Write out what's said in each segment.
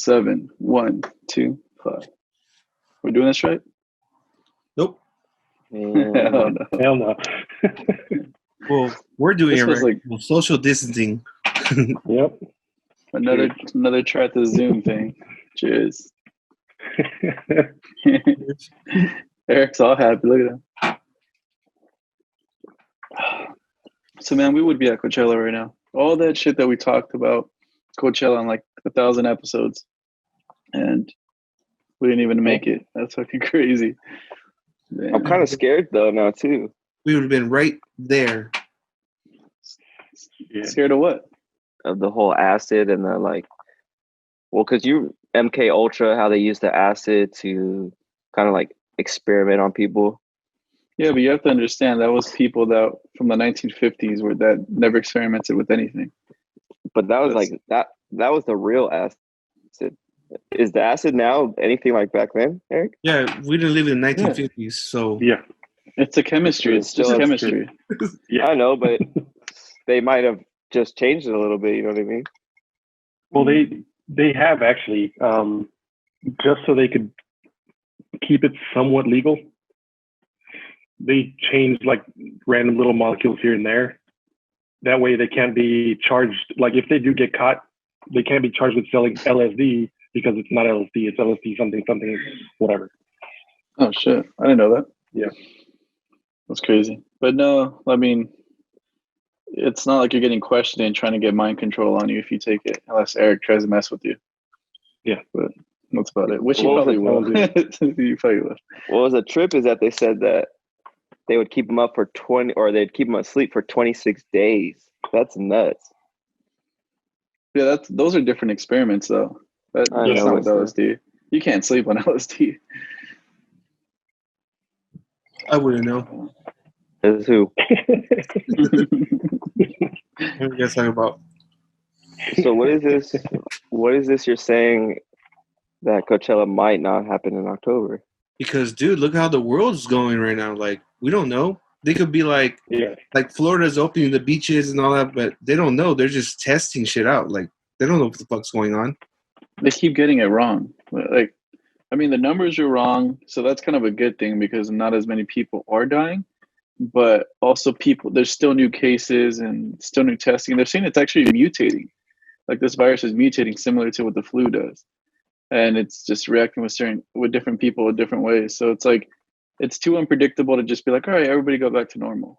7, 1, 2, 5. We're doing this right? Nope. Hell no. Hell no. Well, we're doing This it was right. like- Social distancing. Yep. Another try at the Zoom thing. Cheers. Eric's all happy. Look at him. So, man, we would be at Coachella right now. All that shit that we talked about Coachella on like 1,000 episodes, and we didn't even make it. That's fucking crazy. Man. I'm kind of scared though now too. We would have been right there. Yeah. Scared of what? Of the whole acid and the like. Well, because you MK Ultra, how they use the acid to kind of like experiment on people. Yeah, but you have to understand that was people that from the 1950s were that never experimented with anything. But that was like that was the real acid. Is the acid now anything like back then, Eric? Yeah, we didn't live in the 1950s, so Yeah. It's a chemistry. It's just Still chemistry. Yeah. I know, but they might have just changed it a little bit. You know what I mean? Well, they have actually, just so they could keep it somewhat legal. They changed like random little molecules here and there. That way they can't be charged. Like if they do get caught, they can't be charged with selling LSD because it's not LSD. It's LSD something, whatever. Oh, shit. I didn't know that. Yeah. That's crazy. But no, I mean, it's not like you're getting questioned and trying to get mind control on you if you take it, unless Eric tries to mess with you. Yeah. But that's about it. Which you What was probably it? will. You probably will. What was a trip is that they said that they would keep them up for 20, or they'd keep them asleep for 26 days. That's nuts. Yeah, those are different experiments, though. That's I not know, with LSD. You can't sleep on LSD. I wouldn't know. Is who? What are you guys talking about? So what is this? What is this you're saying that Coachella might not happen in October? Because, dude, look how the world's going right now. Like, we don't know. They could be like Florida's opening the beaches and all that, but they don't know. They're just testing shit out. Like, they don't know what the fuck's going on. They keep getting it wrong. Like, I mean, the numbers are wrong, so that's kind of a good thing because not as many people are dying. But also there's still new cases and still new testing. They're saying it's actually mutating. Like this virus is mutating similar to what the flu does. And it's just reacting with different people in different ways. So it's like, it's too unpredictable to just be like, all right, everybody go back to normal.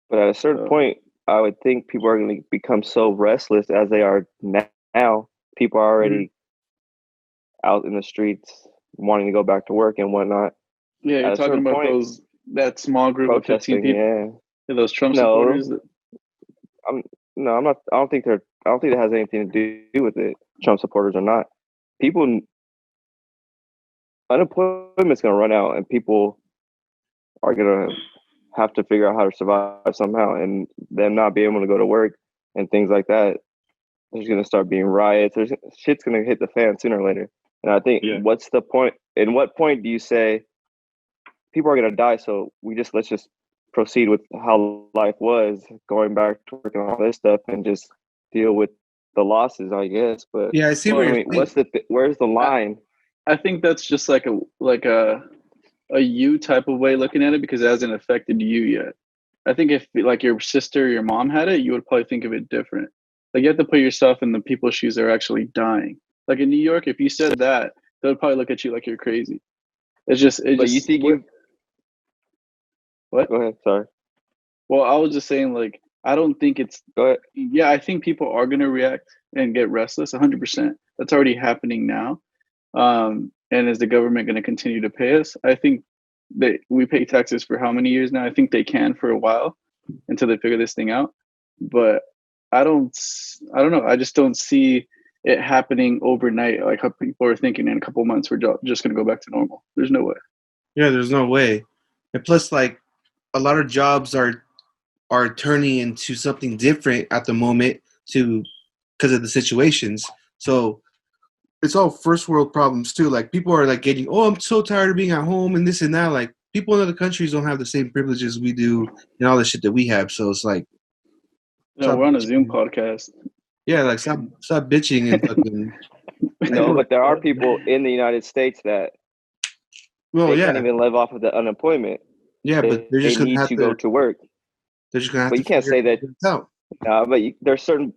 But at a certain point, I would think people are going to become so restless as they are now. People are already out in the streets wanting to go back to work and whatnot. Yeah, you're talking about that small group of 15 people. Yeah, those Trump supporters. I'm not. I don't think that has anything to do with it. Trump supporters or not, unemployment's going to run out, and people are going to have to figure out how to survive somehow. And them not being able to go to work and things like that, there's going to start being riots. Shit's going to hit the fan sooner or later. And I think, what's the point? In what point do you say people are going to die? So let's just proceed with how life was, going back to work and all this stuff, and just deal with the losses, I guess. But yeah, I see. Where's the line? I think that's just like a you type of way looking at it because it hasn't affected you yet. I think if like your sister or your mom had it, you would probably think of it different. Like you have to put yourself in the people's shoes that are actually dying. Like in New York, if you said that, they would probably look at you like you're crazy. What? Go ahead. Sorry. Well, I was just saying, like, I don't think it's. Go ahead. Yeah, I think people are going to react and get restless 100%. That's already happening now. And is the government going to continue to pay us? I think that we pay taxes for how many years now? I think they can for a while until they figure this thing out. But I don't know. I just don't see it happening overnight like how people are thinking in a couple months we're just going to go back to normal. There's no way. Yeah, there's no way. And plus, like, a lot of jobs are turning into something different at the moment because of the situations. So it's all first world problems too. Like people are like getting, I'm so tired of being at home and this and that. Like people in other countries don't have the same privileges we do and all the shit that we have. So it's like, we're on a Zoom podcast. Yeah, like stop bitching and fucking Well, but there are people in the United States that Well, they yeah, can't even live off of the unemployment. yeah, but they're They just gonna need have to go to. to work. They're just gonna have But to you can't figure say that. it out. There's certain.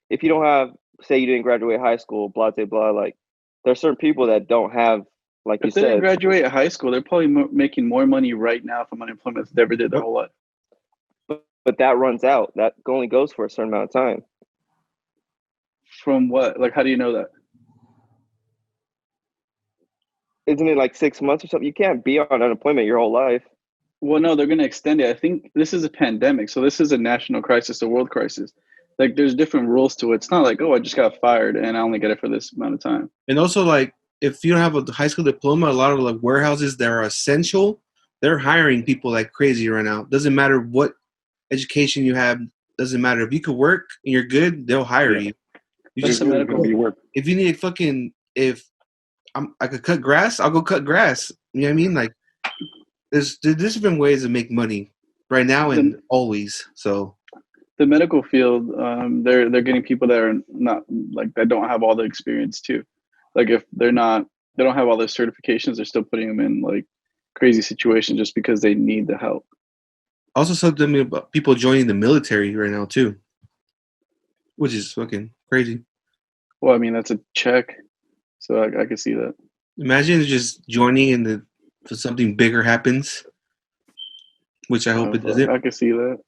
If you don't have, say, you didn't graduate high school, blah blah blah. Like, there's certain people that don't have, like you If they didn't said. graduate high school, they're probably making more money right now from unemployment than they ever did their whole life. But that runs out. That only goes for a certain amount of time. From what? Like, how do you know that? Isn't it like 6 months or something? You can't be on unemployment your whole life. Well, no, they're going to extend it. I think this is a pandemic, so this is a national crisis, a world crisis. Like, there's different rules to it. It's not like, oh, I just got fired and I only get it for this amount of time. And also, like, if you don't have a high school diploma, a lot of like warehouses that are essential, they're hiring people like crazy right now. Doesn't matter what education you have. Doesn't matter if you could work and you're good, they'll hire you. You there's just always going to be work. if you need if I could cut grass, I'll go cut grass. You know what I mean? Like, there's different ways to make money right now and always. So the medical field, they're getting people that are not like that don't have all the experience too. Like if they don't have all the certifications, they're still putting them in like crazy situations just because they need the help. Also, something about people joining the military right now too, which is fucking crazy. Well, I mean that's a check, so I could see that. Imagine just joining and if something bigger happens, which I hope it doesn't. I could see that.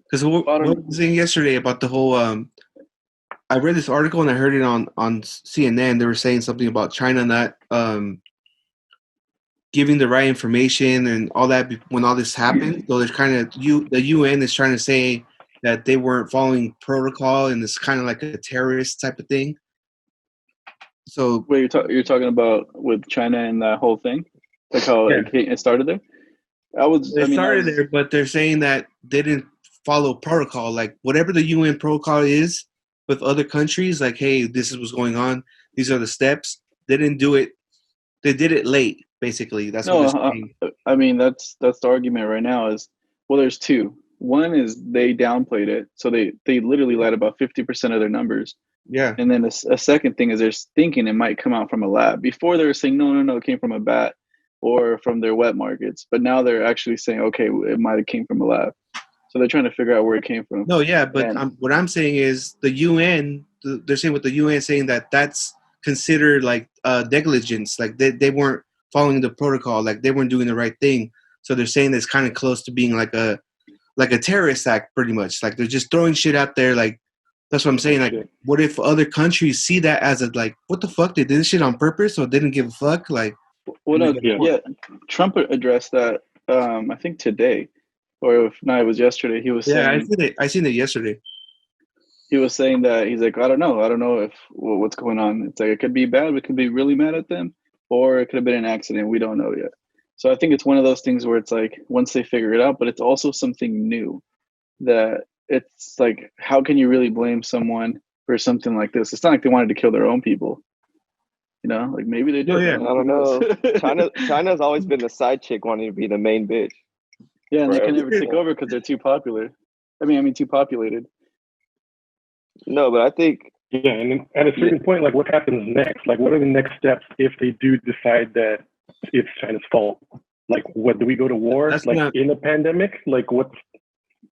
Because what I was saying yesterday about the whole, I read this article and I heard it on CNN. They were saying something about China not giving the right information and all that when all this happened. So there's kind of the UN is trying to say that they weren't following protocol and it's kind of like a terrorist type of thing. So wait, you're talking about with China and that whole thing, like how it started there. It started there, but they're saying that they didn't follow protocol. Like whatever the UN protocol is with other countries, like, hey, this is what's going on. These are the steps. They didn't do it. They did it late, basically. That's what they're saying. I mean, that's the argument right now is, well, there's two. One is they downplayed it. So they literally lied about 50% of their numbers. Yeah. And then a second thing is they're thinking it might come out from a lab. Before they were saying, no, it came from a bat or from their wet markets. But now they're actually saying, okay, it might have came from a lab. So they're trying to figure out where it came from. No, yeah, but what I'm saying is the UN, they're saying with the UN saying that that's considered like negligence. Like they weren't following the protocol. Like they weren't doing the right thing. So they're saying it's kind of close to being like a terrorist act pretty much. Like they're just throwing shit out there. Like that's what I'm saying. Like what if other countries see that as a like, what the fuck? They did this shit on purpose or didn't give a fuck? Like, well, no, yeah, Trump addressed that I think today. Or if not, it was yesterday. He was saying. Yeah, I seen it yesterday. He was saying that he's like, I don't know if what's going on. It's like it could be bad. We could be really mad at them, or it could have been an accident. We don't know yet. So I think it's one of those things where it's like once they figure it out, but it's also something new. That it's like, how can you really blame someone for something like this? It's not like they wanted to kill their own people. You know, like maybe they did. Oh, yeah. I don't know. China's always been the side chick wanting to be the main bitch. Yeah, and they can never take over because they're too popular. I mean, too populated. No, but I think... Yeah, and at a certain point, like, what happens next? Like, what are the next steps if they do decide that it's China's fault? Like, what, do we go to war? In a pandemic? Like, what's...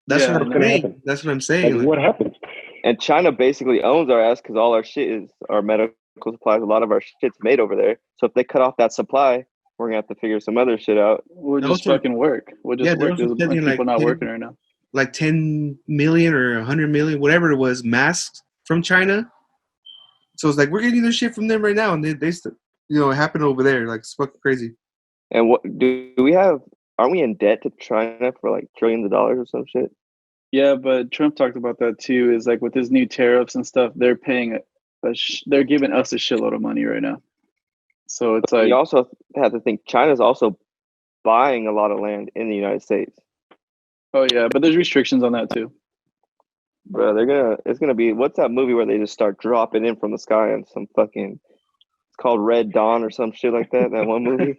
That's what I'm saying. That's what I'm saying. Like, what happens? And China basically owns our ass because all our shit is... Our medical supplies, a lot of our shit's made over there. So if they cut off that supply... We're going to have to figure some other shit out. We'll just fucking work. We'll just work. There's people not working right now. Like 10 million or 100 million, whatever it was, masks from China. So it's like, we're getting their shit from them right now. And they it happened over there. Like, it's fucking crazy. And what do we have? Aren't we in debt to China for like trillions of dollars or some shit? Yeah, but Trump talked about that too. Is like with his new tariffs and stuff, they're paying they're giving us a shitload of money right now. So it's like you also have to think China's also buying a lot of land in the United States. Oh yeah, but there's restrictions on that too. Bro, it's gonna be, what's that movie where they just start dropping in from the sky and some fucking, it's called Red Dawn or some shit like that. That one movie,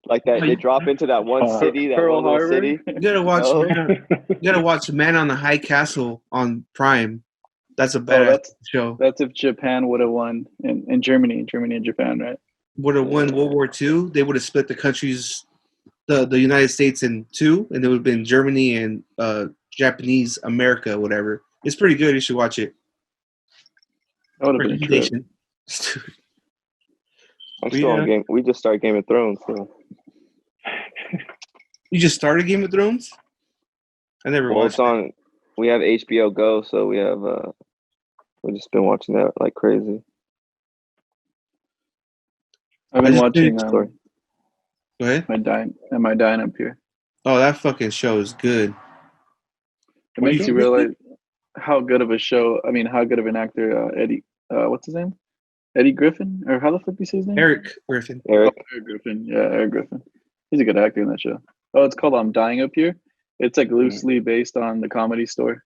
like that they drop into that one city, that Pearl one little Harbor. city. You gotta watch Man on the High Castle on Prime. That's a Oh, badass show. that's if Japan would have won in Germany and Japan, right? Would have won World War II. They would have split the countries, the United States in two, and it would have been Germany and Japanese America, whatever. It's pretty good. You should watch it. That would have been a trip. Recommendation. I'm still on game. We just started Game of Thrones, so. You just started Game of Thrones? I never Well, watched it's on. We have HBO Go, so we have. We've just been watching that like crazy. I've been watching. Go ahead. Am I dying up here? Oh, that fucking show is good. It makes you realize how good of a show. I mean, how good of an actor Eddie. What's his name? Eddie Griffin, or how the fuck do you say his name? Eric Griffin. Eric Griffin. Yeah, Eric Griffin. He's a good actor in that show. Oh, it's called I'm Dying Up Here. It's like loosely based on the Comedy Store.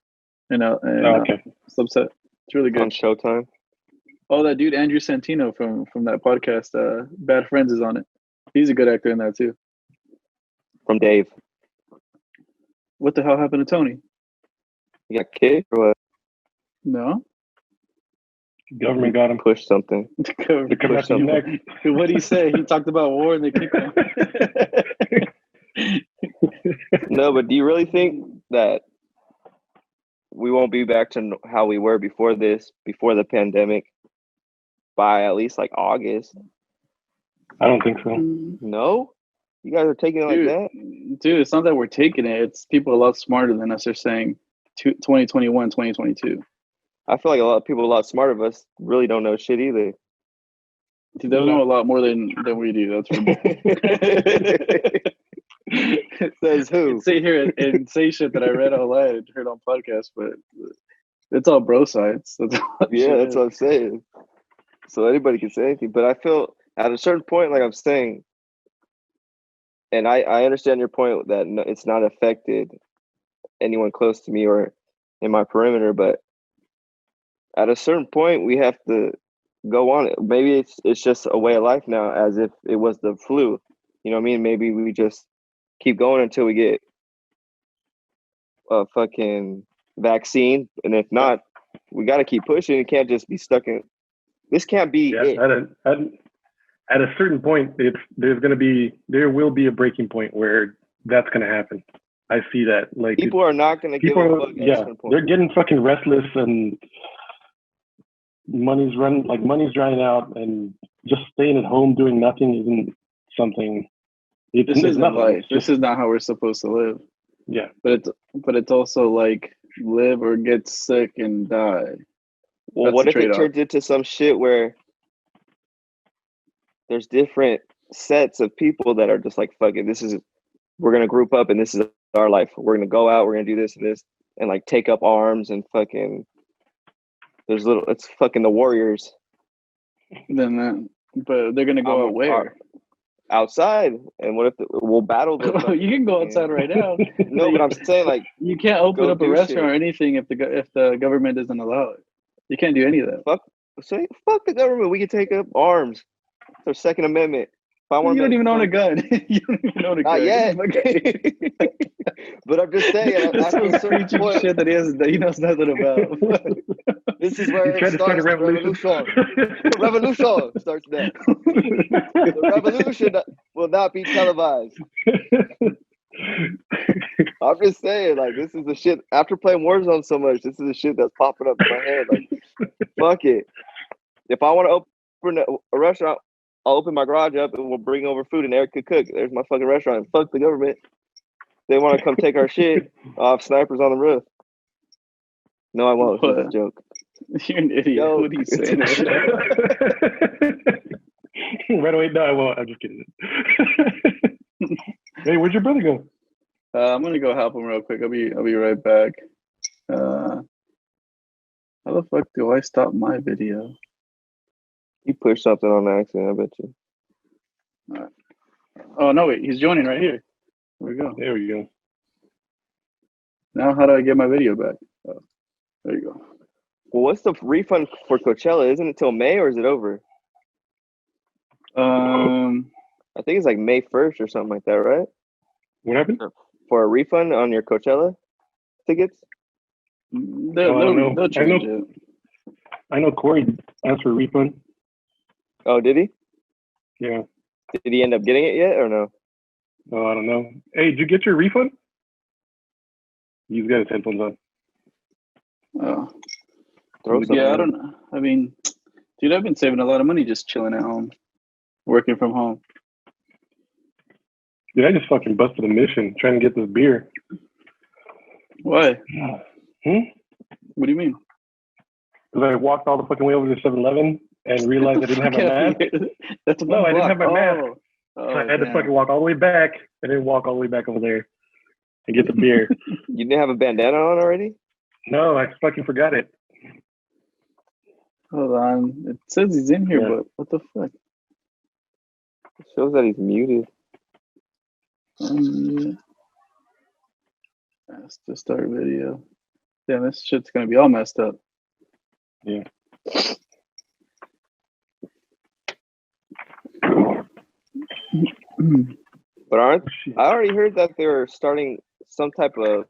Okay. Subset. It's really good. On Showtime. Oh, that dude Andrew Santino from that podcast, Bad Friends, is on it. He's a good actor in that too. From Dave. What the hell happened to Tony? He got kicked or what? No. Government got him. Pushed something. What did he say? He talked about war and they kicked him. No, but do you really think that we won't be back to how we were before the pandemic, by at least like August? I don't think so. No? You guys are taking it like that? Dude, it's not that we're taking it. It's people a lot smarter than us are saying 2021, 2022. I feel like a lot of people a lot smarter of us really don't know shit either. Dude, they know a lot more than we do. That's for Says who? I can sit here and say shit that I read online and heard on podcasts, but it's all bro science. That's what I'm saying. So anybody can say anything. But I feel at a certain point, like I'm saying, and I understand your point that it's not affected anyone close to me or in my perimeter, but at a certain point, we have to go on it. Maybe it's just a way of life now, as if it was the flu. You know what I mean? Maybe we just keep going until we get a fucking vaccine, and if not, we got to keep pushing. It can't just be stuck in. This can't be it. At a certain point, there will be a breaking point where that's going to happen. I see that. Like people are not going to give a fuck. Yeah, they're getting fucking restless and money's drying out, and just staying at home doing nothing isn't something. This isn't life. This is not how we're supposed to live. Yeah, but it's also like live or get sick and die. Well, what if it turns into some shit where there's different sets of people that are just like, fuck it, we're gonna group up and this is our life. We're gonna go out, we're gonna do this and this, and like take up arms and fucking. It's fucking the Warriors. But they're gonna go out where? Outside. And what if we'll battle them? You can go outside right now. No, but I'm saying like you can't open up a restaurant or anything if the government doesn't allow it. You can't do any of that. Fuck the government. We can take up arms. It's our Second Amendment. You don't even own a gun. You don't even own a gun. Not yet. But I'm just saying. This is preaching shit that he knows nothing about. This is where it starts. The revolution. The revolution starts there. The revolution will not be televised. I'm just saying, like, this is the shit. After playing Warzone so much, this is the shit that's popping up in my head. Like, fuck it. If I want to open a restaurant, I'll open my garage up and we'll bring over food and Eric could cook. There's my fucking restaurant. Fuck the government. They want to come take our shit. I'll have snipers on the roof. No, I won't. It's a joke. You're an idiot. Yo. What are you saying? Right away, no, I won't. I'm just kidding. Hey, where'd your brother go? I'm gonna go help him real quick. I'll be right back. How the fuck do I stop my video? He pushed something on accident, I bet you. All right. Oh no, wait, he's joining right here. There we go. There we go. Now how do I get my video back? Oh, there you go. Well, what's the refund for Coachella? Isn't it till May or is it over? I think it's like May 1st or something like that, right? What happened? For a refund on your Coachella tickets? I don't know. They'll change it. I know Corey asked for a refund. Oh, did he? Yeah. Did he end up getting it yet or no? Oh, I don't know. Hey, did you get your refund? He's got his headphones on. Oh. Throw something Yeah, I at him. don't know. I mean, dude, I've been saving a lot of money just chilling at home, working from home. Dude, I just fucking busted a mission trying to get this beer. Why? Hmm? What do you mean? Because I walked all the fucking way over to 7-Eleven and realized I didn't have my mask. That's No, I didn't have my mask. Oh, So I had to fucking walk all the way back and then walk all the way back over there and get the beer. You didn't have a bandana on already? No, I fucking forgot it. Hold on. It says he's in here, Yeah. but what the fuck? It shows that he's muted. Yeah. That's to start video. Damn, this shit's gonna be all messed up. Yeah. But I already heard that they're starting some type of,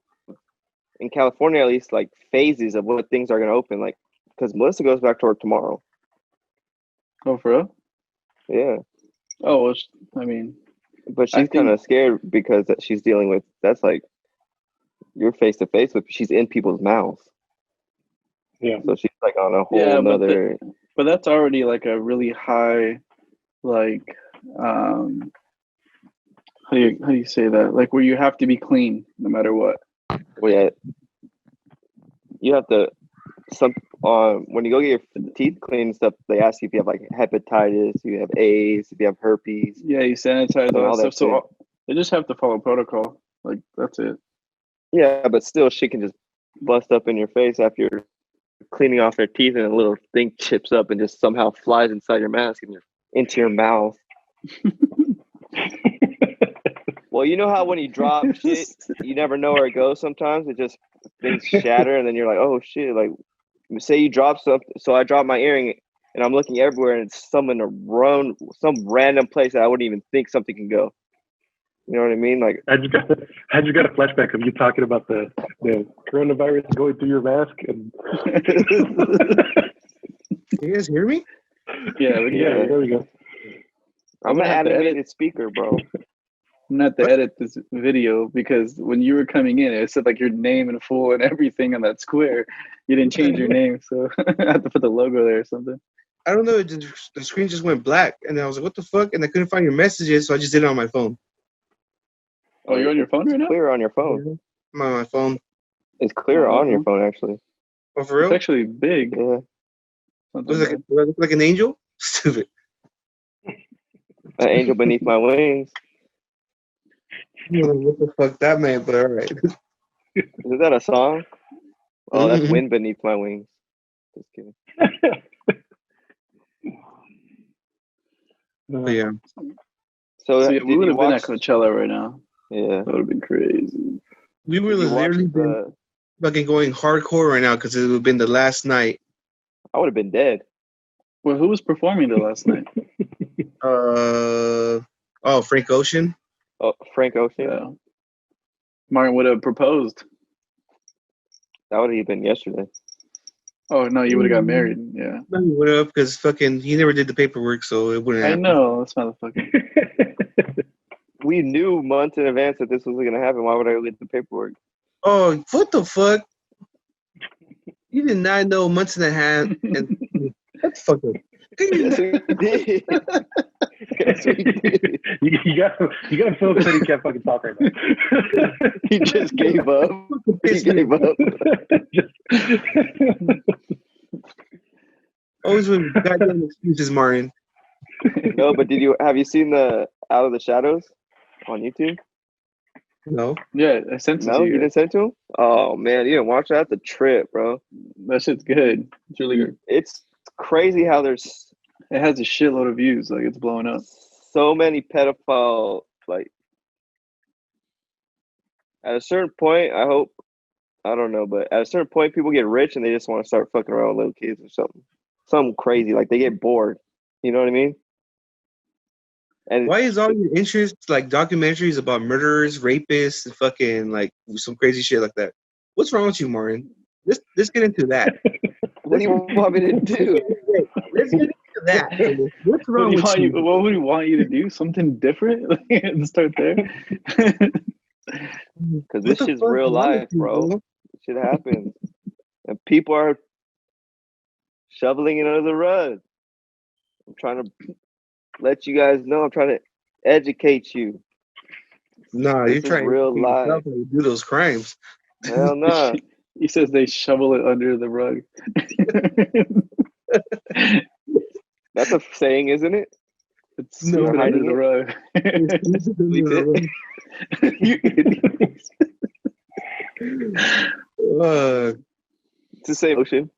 in California at least, like phases of what things are going to open. Like, because Melissa goes back to work tomorrow. Oh, for real? Yeah. Oh, well, I mean, But she's kind of scared because she's dealing with, that's like, you're face to face with, she's in people's mouths. Yeah. So she's like on a whole nother. But that's already like a really high, like, how do you say that? Like where you have to be clean no matter what. Well, yeah. You have to, when you go get your teeth cleaned and stuff, they ask you if you have like hepatitis, if you have AIDS, if you have herpes. Yeah, you sanitize all that stuff. So they just have to follow protocol. Like, that's it. Yeah, but still, she can just bust up in your face after you're cleaning off their teeth and a little thing chips up and just somehow flies inside your mask and into your mouth. Well, you know how when you drop shit, you never know where it goes sometimes? It just, things shatter and then you're like, oh shit. Like, say you drop something. So I dropped my earring and I'm looking everywhere and it's some random place that I wouldn't even think something can go. You know what I mean? Like, I just got a flashback of you talking about the coronavirus going through your mask. And You guys hear me? Yeah, there we go. I'm an animated speaker, bro. I'm not to edit this video because when you were coming in, it said like your name and full and everything on that square. You didn't change your name, so I have to put the logo there or something. I don't know. The screen just went black, and I was like, "What the fuck?" And I couldn't find your messages, so I just did it on my phone. Oh, you're on your phone right now? Clear on your phone. I'm on my phone. It's clear on your phone, actually. Oh, for real? It's actually big. Yeah. Do I look like an angel? Stupid. An angel beneath my wings. I don't know what the fuck that meant, but all right. Is that a song? Oh, that's wind beneath my wings. Just kidding. Yeah. So yeah, we would have been at Coachella right now. Yeah. That would have been crazy. We would have literally been fucking going hardcore right now because it would have been the last night. I would have been dead. Well, who was performing the last night? Frank Ocean. Oh, Frank Ocean. Yeah. Martin would have proposed. That would have been yesterday. Oh no, you would have got married. Yeah. No, he would have because fucking he never did the paperwork, so it wouldn't happen. I know, that's motherfucking. We knew months in advance that this was going to happen. Why would I go get the paperwork? Oh, what the fuck? You did not know months in a half. And what the fuck? Yes, we did. Yes, we did. You got him so upset he can't fucking talk right now. He just gave up. He gave up. Always with goddamn excuses, Martin. No, but have you seen the Out of the Shadows on YouTube? No. Yeah, I sent it to you. No, you didn't send it to him? Oh man, you didn't watch that? That's a trip, bro. That shit's good. It's really good. It's crazy how it has a shitload of views. Like, it's blowing up. So many pedophile, like, at a certain point, I don't know, but at a certain point, people get rich and they just want to start fucking around with little kids or something. Something crazy. Like, they get bored. You know what I mean? And why is all your interest like documentaries about murderers, rapists, and fucking like some crazy shit like that? What's wrong with you, Martin? let's get into that. What do you want me to do? Let's get into that. What's wrong with you? What would he want you to do? Something different? And start there. Because this shit's real life, bro. Shit happens, and people are shoveling it under the rug. I'm trying to let you guys know. I'm trying to educate you. No, This you're is trying real to life. do those crimes. Hell no. He says they shovel it under the rug. That's a saying, isn't it? It's No, sweep it under hiding the it. rug. Sweep it. You idiots. It's the same motion.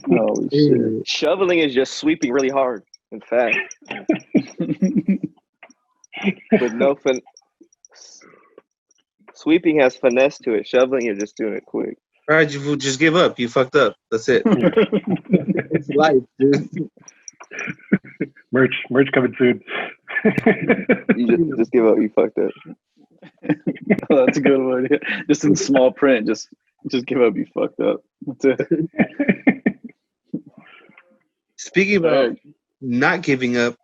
Holy shit. Shoveling is just sweeping really hard and fast. With no sweeping has finesse to it. Shoveling, you're just doing it quick. All right, you just give up. You fucked up. That's it. It's life, dude. Merch coming soon. You just give up. You fucked up. Oh, that's a good one. Just in small print, just give up. You fucked up. That's it. Speaking about not giving up,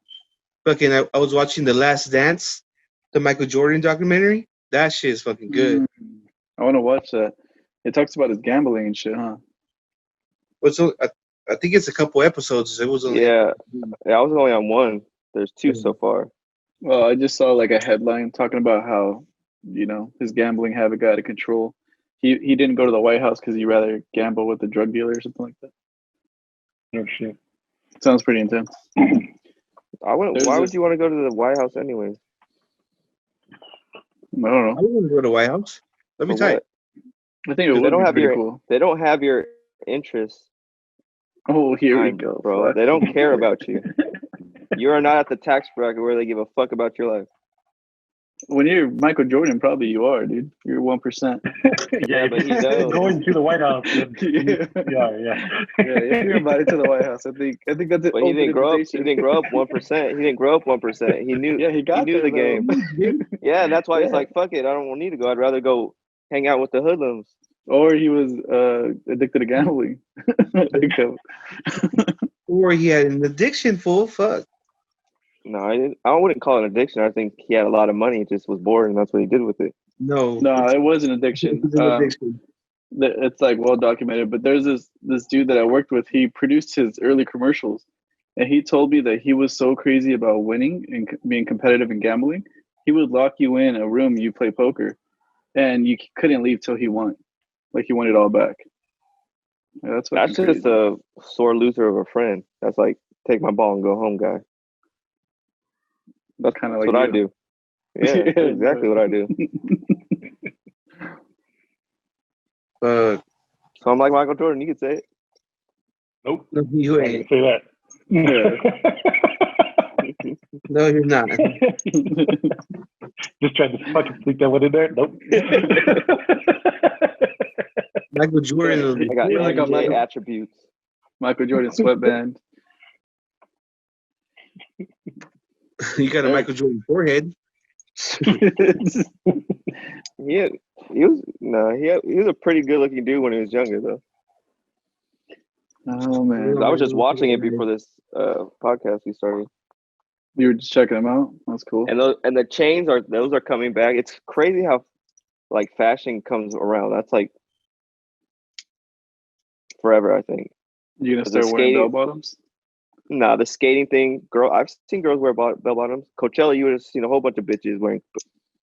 fucking, I was watching The Last Dance, the Michael Jordan documentary. That shit is fucking good. I want to watch that. It talks about his gambling and shit, huh? But so I think it's a couple episodes. It was only Yeah, I was only on one. There's two so far. Well, I just saw like a headline talking about how, his gambling habit got out of control. He didn't go to the White House because he'd rather gamble with a drug dealer or something like that. Oh shit. Sounds pretty intense. Why would you want to go to the White House anyways? I don't know. I want to go to the White House. Let me For tell you. what? I think it would be pretty cool. They don't have your interests. Oh, here we go, bro. They don't care about you. You are not at the tax bracket where they give a fuck about your life. When you're Michael Jordan, probably you are, dude. You're 1%. Yeah, but he knows. Going to the White House. Yeah, if you're invited to the White House, I think that's it. But he didn't grow up 1%. He didn't grow up 1%. He knew. Yeah, he knew the game. Yeah, and that's why he's like, fuck it. I don't need to go. I'd rather go hang out with the hoodlums. Or he was addicted to gambling. Or he had an addiction, fool. Fuck. No, I wouldn't call it an addiction. I think he had a lot of money. He just was bored, and that's what he did with it. No, it was an addiction. It's like well documented. But there's this dude that I worked with. He produced his early commercials, and he told me that he was so crazy about winning and being competitive in gambling, he would lock you in a room. You play poker, and you couldn't leave till he won. Like he won it all back. Yeah, that's just a sore loser of a friend. That's like take my ball and go home, guy. That's kind of like what I do. Yeah, that's exactly what I do. So I'm like Michael Jordan. You could say it. Nope. No, you ain't. Say that. No, you're not. Just trying to fucking sneak that one in there. Nope. Michael Jordan. I got NBA attributes. Michael Jordan sweatband. You got a Michael Jordan forehead. He was a pretty good looking dude when he was younger though. Oh man. I was just watching it before this podcast we started. You were just checking them out? That's cool. And the chains are coming back. It's crazy how like fashion comes around. That's like forever, I think. You gonna start wearing bell bottoms? Nah, the skating thing, I've seen girls wear bell bottoms. Coachella, you would have seen a whole bunch of bitches wearing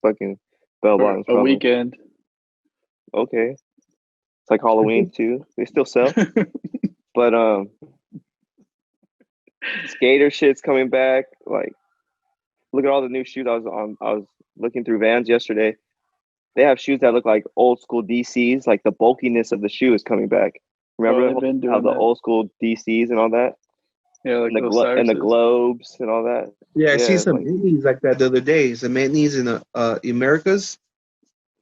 fucking bell bottoms. A weekend. Okay. It's like Halloween too. They still sell. But skater shit's coming back. Like, look at all the new shoes. I was looking through Vans yesterday. They have shoes that look like old school DCs. Like the bulkiness of the shoe is coming back. Remember how the old school DCs and all that? Yeah, like and the globes and all that. Yeah, I seen some Mittens like that the other day. Some Mittens in the Americas.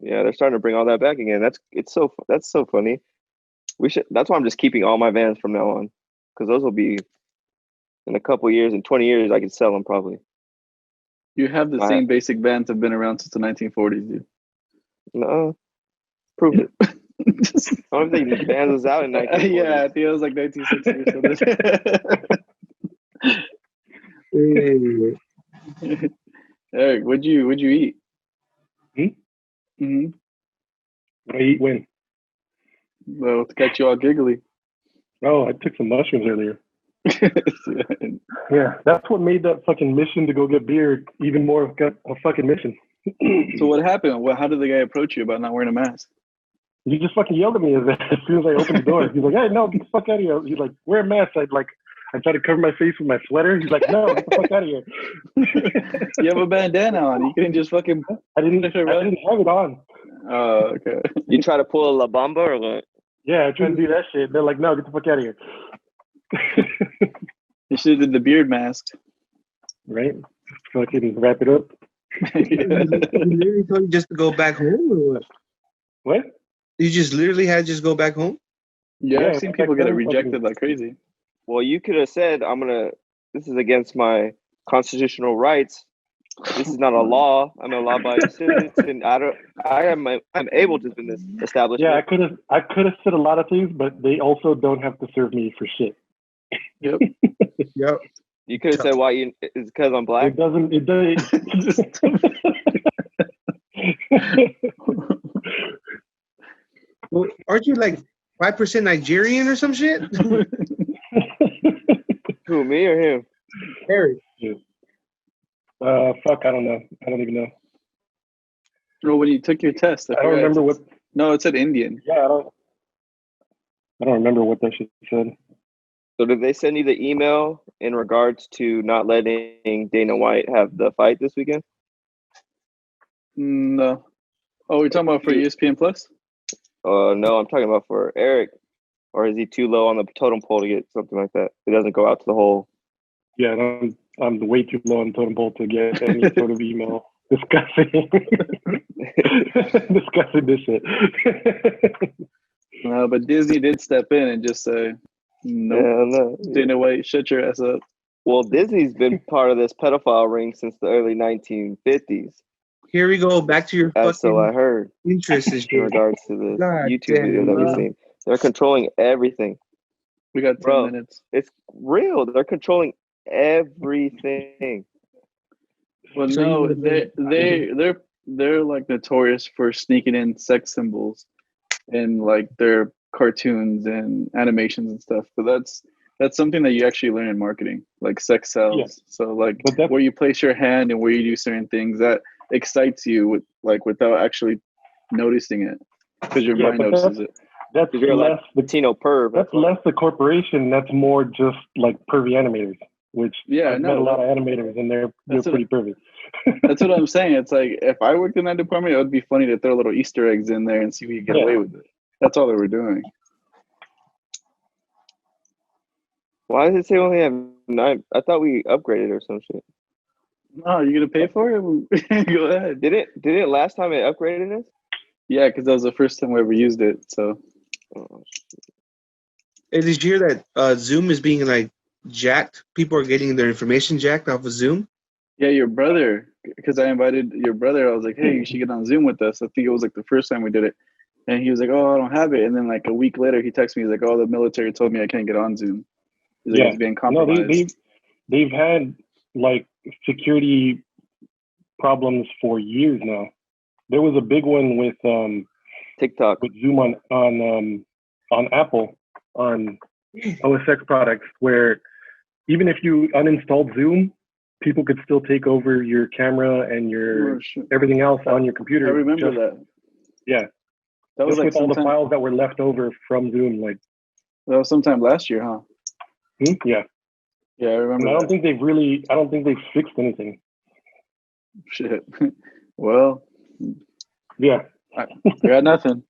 Yeah, they're starting to bring all that back again. That's so funny. That's why I'm just keeping all my Vans from now on, because those will be in a couple years, in 20 years, I could sell them probably. You have the same basic Vans have been around since the 1940s, dude. No, prove it. I don't think he banned us out in 1940. Yeah, I think it was like 1960 or something. Eric, what'd you eat? Mm-hmm. What I eat when? Well, to get you all giggly. Oh, I took some mushrooms earlier. Yeah, that's what made that fucking mission to go get beer even more of a fucking mission. So what happened? Well, how did the guy approach you about not wearing a mask? He just fucking yelled at me as soon as I opened the door. He's like, "Hey, no, get the fuck out of here!" He's like, "Wear a mask." I tried to cover my face with my sweater. He's like, "No, get the fuck out of here." You have a bandana on. You couldn't just fucking. I didn't have it on. Oh, okay. You try to pull a La Bamba or what? Yeah, I tried to do that shit. They're like, "No, get the fuck out of here." You should have did the beard mask. Right? Just fucking wrap it up. You literally told you just to go back home or what? What? You just literally had to just go back home? Yeah, I've seen people get it rejected like crazy. Well, you could have said, this is against my constitutional rights. This is not a law. I'm a law-abiding citizen. I'm able to in this establishment. Yeah, I could have said a lot of things, but they also don't have to serve me for shit. Yep. Yep. You could have said why it's because I'm black. It doesn't. Well, aren't you like 5% Nigerian or some shit? Who, me or him? Eric. Fuck, I don't know. I don't even know. Well, when you took your test, I don't remember what. No, it said Indian. Yeah, I don't remember what that shit said. So did they send you the email in regards to not letting Dana White have the fight this weekend? No. Oh, we're talking about for ESPN Plus? No, I'm talking about for Eric. Or is he too low on the totem pole to get something like that? It doesn't go out to the whole. Yeah, I'm way too low on the totem pole to get any sort of email discussing this shit. But Disney did step in and just say, nope. Yeah, no. Dana White, shut your ass up. Well, Disney's been part of this pedophile ring since the early 1950s. Here we go, back to your fucking so I heard. interest In regards to the YouTube video that we've seen. They're controlling everything. We got 10 minutes. It's real. They're controlling everything. Well, no, they're like notorious for sneaking in sex symbols in like their cartoons and animations and stuff. But that's something that you actually learn in marketing, like sex sells. Yeah. So like where you place your hand and where you do certain things that excites you without actually noticing it because your mind notices it. That's less the Latino perv. That's less the corporation. That's more just like pervy animators, which I've met a lot of animators and they're pretty pervy. That's what I'm saying. It's like if I worked in that department, it would be funny to throw little Easter eggs in there and see if we could get away with it. That's all they were doing. Why does it say only have 9? I thought we upgraded or some shit. No, you gonna pay for it? Go ahead. Did it last time it upgraded us? Yeah, because that was the first time we ever used it. So. It is here that Zoom is being like jacked. People are getting their information jacked off of Zoom. Yeah, your brother, because I invited your brother. I was like, hey, you should get on Zoom with us. I think it was like the first time we did it. And he was like, oh, I don't have it. And then like a week later, he texted me. He's like, oh, the military told me I can't get on Zoom. He's like, it's being compromised. No, they've had like security problems for years now. There was a big one with TikTok, with Zoom on Apple on OS X products, where even if you uninstalled Zoom, people could still take over your camera and your everything else on your computer. I remember that. Yeah, that was just like with all the files that were left over from Zoom. Like that was sometime last year, huh? Yeah. Yeah, I remember. And I don't think they've fixed anything. Shit. Well. Yeah. I got nothing.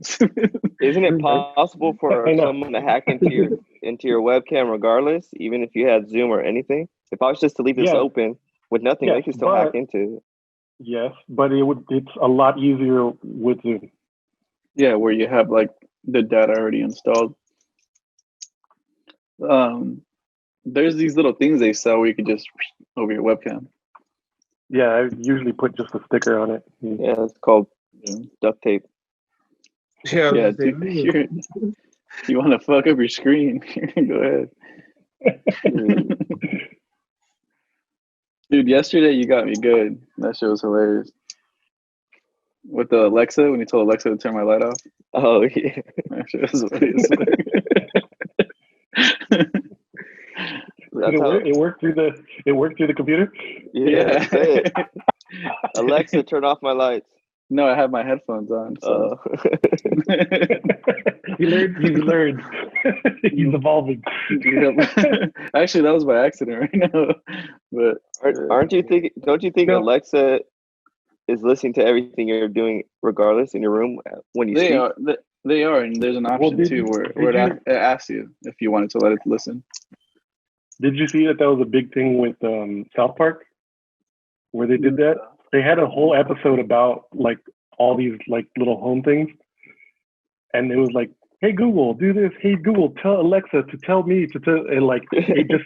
Isn't it possible for someone to hack into your webcam regardless, even if you had Zoom or anything? If I was just to leave this open with nothing, they can still hack into it. Yes, but it's a lot easier with Zoom. Yeah, where you have like the data already installed. There's these little things they sell where you can just over your webcam. Yeah, I usually put just a sticker on it. Yeah, it's called duct tape. Yeah, Yeah, dude, you want to fuck up your screen? Go ahead. Dude, yesterday you got me good. That shit was hilarious. With the Alexa, when you told Alexa to turn my light off. Oh yeah. That shit was hilarious. Did it work through the computer? Yeah. Say it. Alexa, turn off my lights. No, I have my headphones on. So. He learned. He's evolving. Actually, that was by accident right now. But aren't you thinking? Don't you think Alexa is listening to everything you're doing, regardless, in your room when you speak? They are, and there's an option too where it asks you if you wanted to let it listen. Did you see that was a big thing with South Park, where they did that? They had a whole episode about like all these like little home things, and it was like, "Hey Google, do this. Hey Google, tell Alexa to tell me to tell," and like it just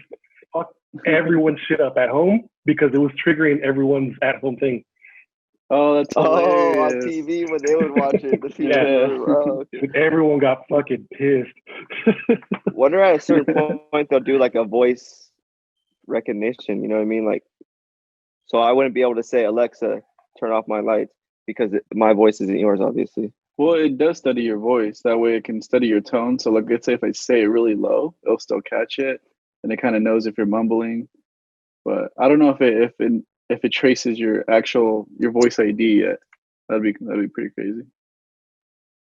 fucked everyone's shit up at home because it was triggering everyone's at-home thing. Oh, that's hilarious. On TV when they would watch it. Okay. Everyone got fucking pissed. Wonder at a certain point they'll do like a voice recognition. You know what I mean? Like, so I wouldn't be able to say, Alexa, turn off my lights because my voice isn't yours, obviously. Well, it does study your voice. That way it can study your tone. So like, let's say if I say it really low, it'll still catch it. And it kind of knows if you're mumbling. But I don't know if it traces your voice ID yet. That'd be pretty crazy.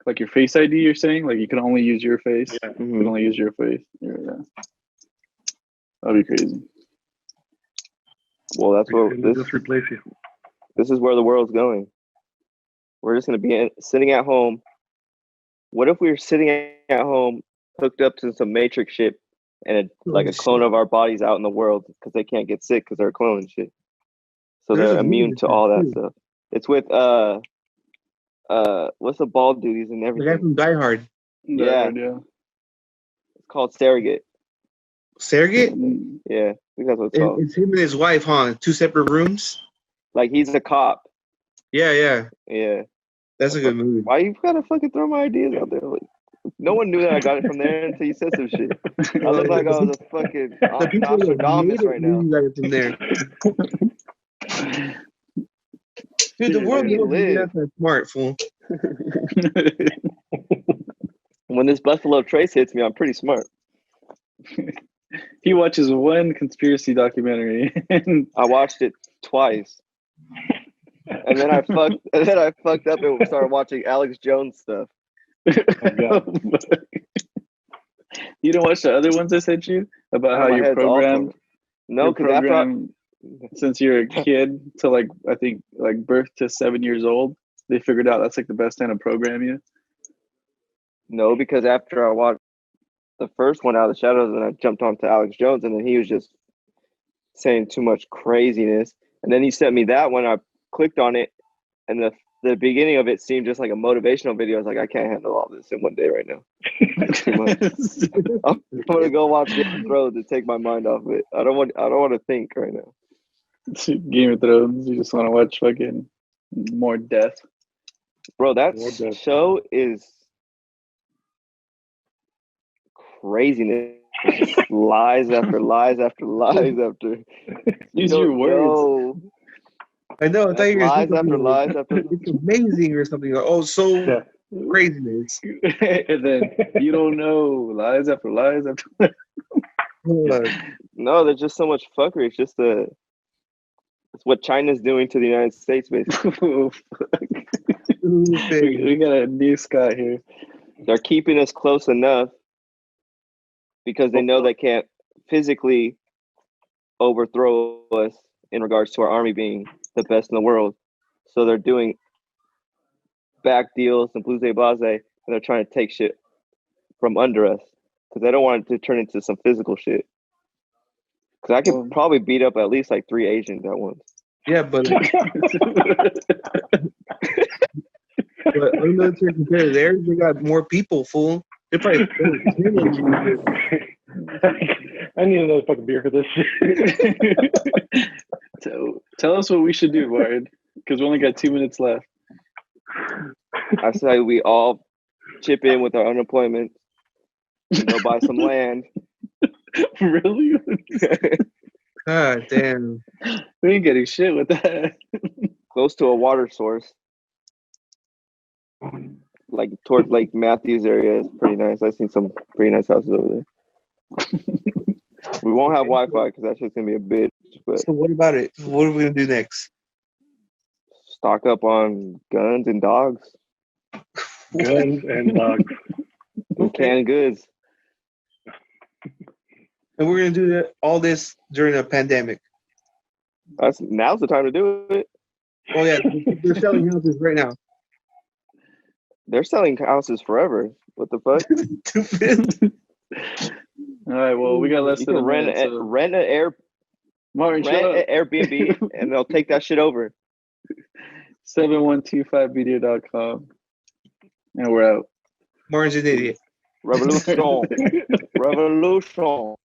Like your face ID, you're saying? Like you can only use your face? Yeah. You can only use your face? Yeah. That'd be crazy. Well, that's what just replace you. This is where the world's going. We're just going to be sitting at home. What if we were sitting at home, hooked up to some Matrix shit, and a clone of our bodies out in the world because they can't get sick because they're cloning shit. So they're immune to all that stuff. It's with what's the bald dude? He's in everything. The guy from Die Hard. Yeah. It's called Surrogate. Surrogate? Yeah, I think that's what it's called. It's him and his wife, huh? 2 separate rooms. Like he's a cop. Yeah. That's a good movie. Why you gotta fucking throw my ideas out there? Like, no one knew that I got it from there until you said some shit. I look like I was a fucking Nostradamus right now. Got it from there. Dude, the world is that smart, fool. When this Buffalo Trace hits me, I'm pretty smart. He watches one conspiracy documentary. I watched it twice. And then I fucked up and started watching Alex Jones stuff. Oh, you don't watch the other ones I sent you about how you're programmed? No, because since you're a kid to like I think like birth to 7 years old, they figured out that's like the best time to program you. No, because after I watched the first one, Out of the Shadows, and I jumped onto Alex Jones, and then he was just saying too much craziness. And then he sent me that one. I clicked on it, and the beginning of it seemed just like a motivational video. I was like, I can't handle all this in one day right now. Too much. I'm gonna go watch Game of Thrones to take my mind off of it. I don't want to think right now. Game of Thrones. You just want to watch fucking more death. Bro, that show is craziness. Lies after lies after lies after. Use your words. I know. I thought you were lies after lies after. It's amazing or something. Craziness. And then you don't know. Lies after lies after lies. No, there's just so much fuckery. It's just it's what China's doing to the United States, basically. We got a new Scott here. They're keeping us close enough because they know they can't physically overthrow us in regards to our army being the best in the world. So they're doing back deals and blase blase, and they're trying to take shit from under us because they don't want it to turn into some physical shit. Because I could probably beat up at least like 3 Asians at once. Yeah, but unmilitary compared to theirs, they got more people, fool. They're probably I need another fucking beer for this shit. Tell us what we should do, Ward, because we only got 2 minutes left. I say we all chip in with our unemployment and go buy some land. Really? God damn. We ain't getting shit with that. Close to a water source. Like towards Lake Matthews area is pretty nice. I've seen some pretty nice houses over there. We won't have Wi-Fi because that's just gonna be a bitch. But So what about it? What are we gonna do next? stock up on guns and dogs Guns and dogs. and canned goods. And we're gonna do that, all this during a pandemic. Now's the time to do it. Oh yeah, they're selling houses right now. They're selling houses forever. What the fuck? All right, well, we got less You than can a minute. So. rent an Martin, shut up. Airbnb and they'll take that shit over. 7125media.com. And we're out. Martin's an idiot. Revolution. Revolution.